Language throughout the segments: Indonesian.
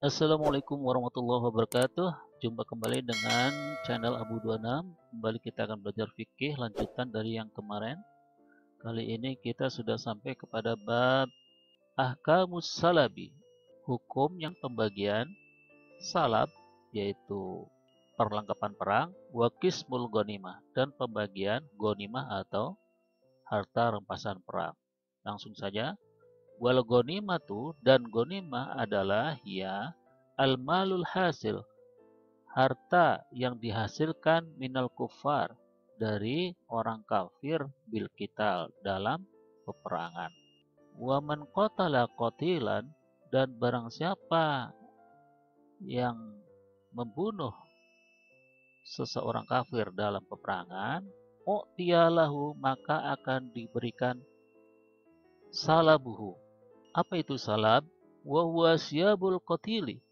Assalamualaikum warahmatullahi wabarakatuh. Jumpa kembali dengan channel Abu 26. Kembali kita akan belajar fikih lanjutan dari yang kemarin. Kali ini kita sudah sampai kepada bab Ahkamus Salabi. Hukum yang pembagian salab, yaitu perlengkapan perang, wa qismul ghanimah, dan pembagian ghanimah atau harta rampasan perang. Langsung saja. Wal ghanimatu, dan ghanimah adalah ya al-malul hasil, harta yang dihasilkan minal kufar, dari orang kafir bil qital, dalam peperangan. Wa man qatala qatilan, dan barang siapa yang membunuh seseorang kafir dalam peperangan, u'tiyalahu, maka akan diberikan salabuhu. Apa itu salab? Wa huwa siyabul qatili,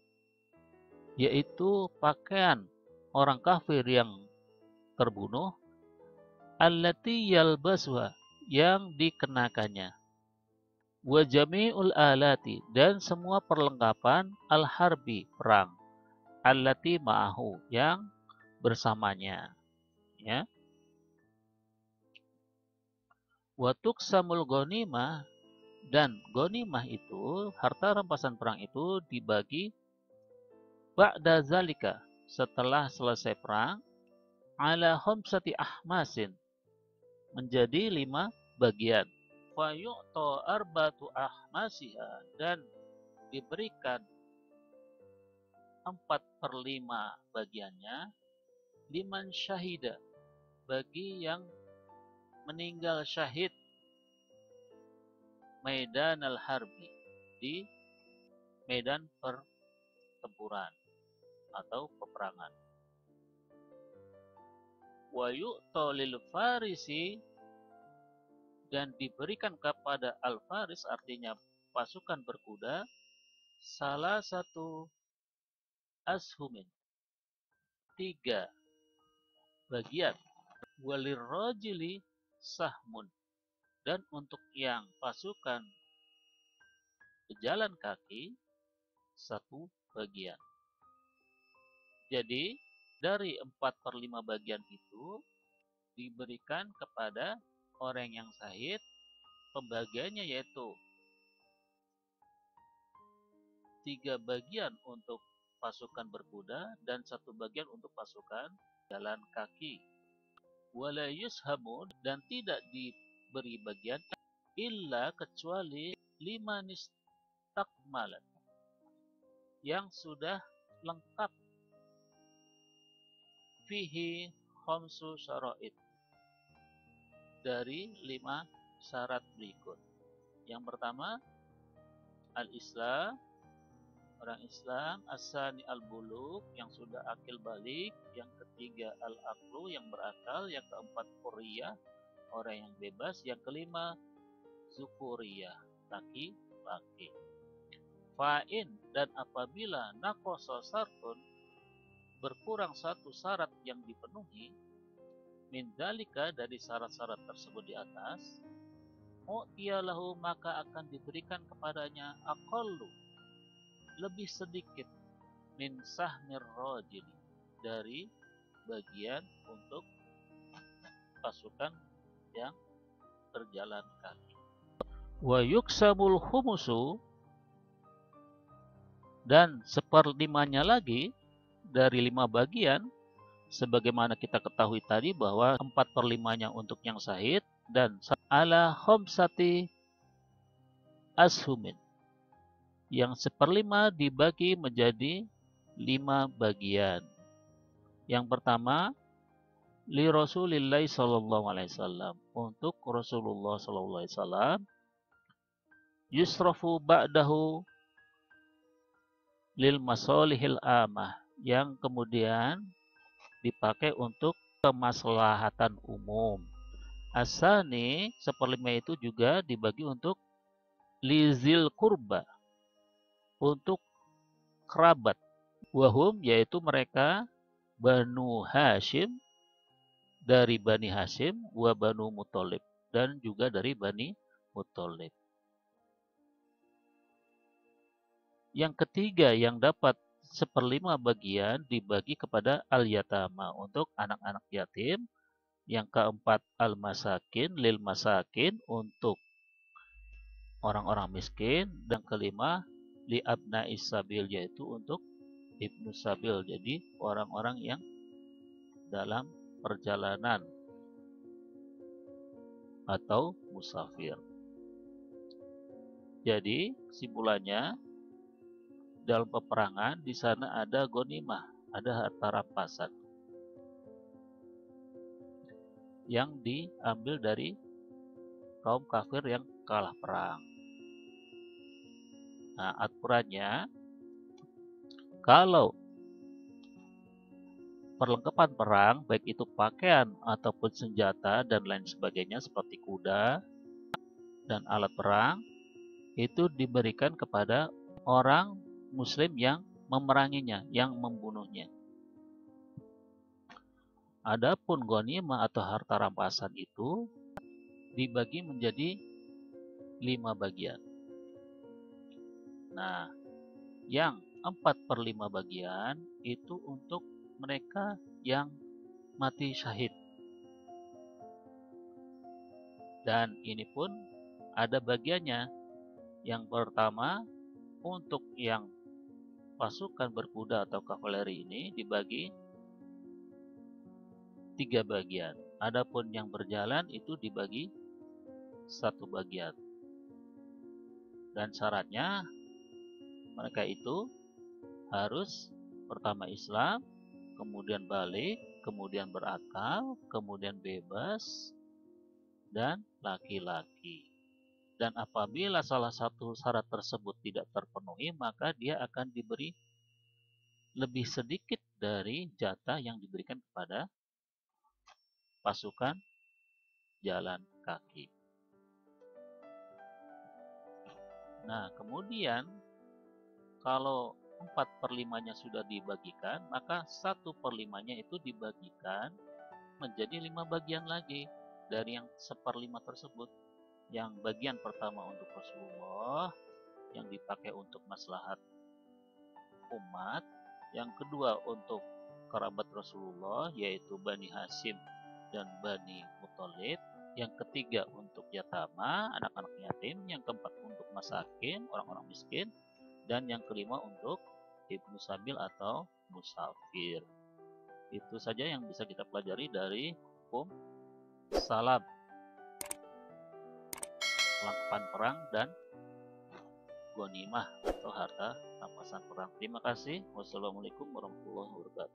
yaitu pakaian orang kafir yang terbunuh, allati yalbasuha, yang dikenakannya, wa jami'ul alati, dan semua perlengkapan al-harbi, perang, allati ma'ahu, yang bersamanya, ya. Wa tuqsamul ghanimah, dan ghanimah itu, harta rampasan perang itu dibagi ba'da zalika, setelah selesai perang, ala khamsati ahmasin, menjadi 5 bagian. Fa yu'ta arbatu ahmasiha, dan diberikan 4/5 bagiannya, liman syahida, bagi yang meninggal syahid, medan al-harbi, di medan pertempuran atau peperangan. Wa yu'ta lil farisi, dan diberikan kepada al-faris, artinya pasukan berkuda, salah satu ashumin, 3 bagian. Walir rajili sahmun, dan untuk yang pasukan pejalan kaki 1 bagian. Jadi dari 4/5 bagian itu diberikan kepada orang yang syahid, pembagiannya yaitu 3 bagian untuk pasukan berkuda dan 1 bagian untuk pasukan jalan kaki. Wala yushamu, dan tidak diberi bagian illa, kecuali liman istakmalat, yang sudah lengkap, fihi khamsu syara'id, dari 5 syarat berikut. Yang pertama, al-Islam, orang Islam, asani al-buluk, yang sudah akil balik, yang ketiga al-aqlu, yang berakal, yang keempat hurriyah, orang yang bebas, yang kelima zukuriyah, laki-laki. Fa'in, dan apabila naqasa sartun, berkurang 1 syarat yang dipenuhi, min dalika, dari syarat-syarat tersebut di atas, u'tiyalahu, maka akan diberikan kepadanya aqallu, lebih sedikit, min sahmir rajili, dari bagian untuk pasukan yang berjalan kaki. Wa yuksamul humusu, dan 1/5-nya lagi dari 5 bagian, sebagaimana kita ketahui tadi bahwa 4/5-nya untuk yang syahid, dan ala khamsati ashumin, yang 1/5 dibagi menjadi 5 bagian. Yang pertama, li Rasulillah sallallahu alaihi wasallam, untuk Rasulullah sallallahu alaihi wasallam, yusrafu ba'dahu lil masalihil amah, yang kemudian dipakai untuk kemaslahatan umum. Asani, 1/5 itu juga dibagi untuk lizil kurba, untuk kerabat. Wahum, yaitu mereka Banu Hashim, dari Bani Hashim, wa Banu Muthalib, dan juga dari Bani Muthalib. Yang ketiga yang dapat 1/5 bagian dibagi kepada al-yatama untuk anak-anak yatim. Yang keempat al-masakin lil masakin untuk orang-orang miskin. Dan kelima li abna'is sabil yaitu untuk ibnu sabil, jadi orang-orang yang dalam perjalanan atau musafir. Jadi kesimpulannya, dalam peperangan di sana ada ghanimah, ada harta rampasan yang diambil dari kaum kafir yang kalah perang. Nah, aturannya kalau perlengkapan perang, baik itu pakaian ataupun senjata dan lain sebagainya seperti kuda dan alat perang, itu diberikan kepada orang muslim yang memeranginya, yang membunuhnya. Adapun ghanimah atau harta rampasan itu dibagi menjadi 5 bagian. Nah, yang 4/5 bagian itu untuk mereka yang mati syahid. Dan ini pun ada bagiannya. Yang pertama, untuk yang pasukan berkuda atau kavaleri ini dibagi 3 bagian. Adapun yang berjalan itu dibagi 1 bagian. Dan syaratnya mereka itu harus pertama Islam, kemudian balik, kemudian berakal, kemudian bebas, dan laki-laki. Dan apabila salah satu syarat tersebut tidak terpenuhi, maka dia akan diberi lebih sedikit dari jatah yang diberikan kepada pasukan jalan kaki. Nah, kemudian kalau 4/5-nya sudah dibagikan, maka 1/5-nya itu dibagikan menjadi 5 bagian lagi dari yang 1/5 tersebut. Yang bagian pertama untuk Rasulullah, yang dipakai untuk maslahat umat. Yang kedua untuk kerabat Rasulullah, yaitu Bani Hashim dan Bani Muthalib. Yang ketiga untuk yatama, anak-anak yatim. Yang keempat untuk masakin, orang-orang miskin. Dan yang kelima untuk ibnu sabil atau musafir. Itu saja yang bisa kita pelajari dari hukum salam, perlengkapan perang, dan ghanimah atau harta rampasan perang. Terima kasih. Wassalamualaikum warahmatullahi wabarakatuh.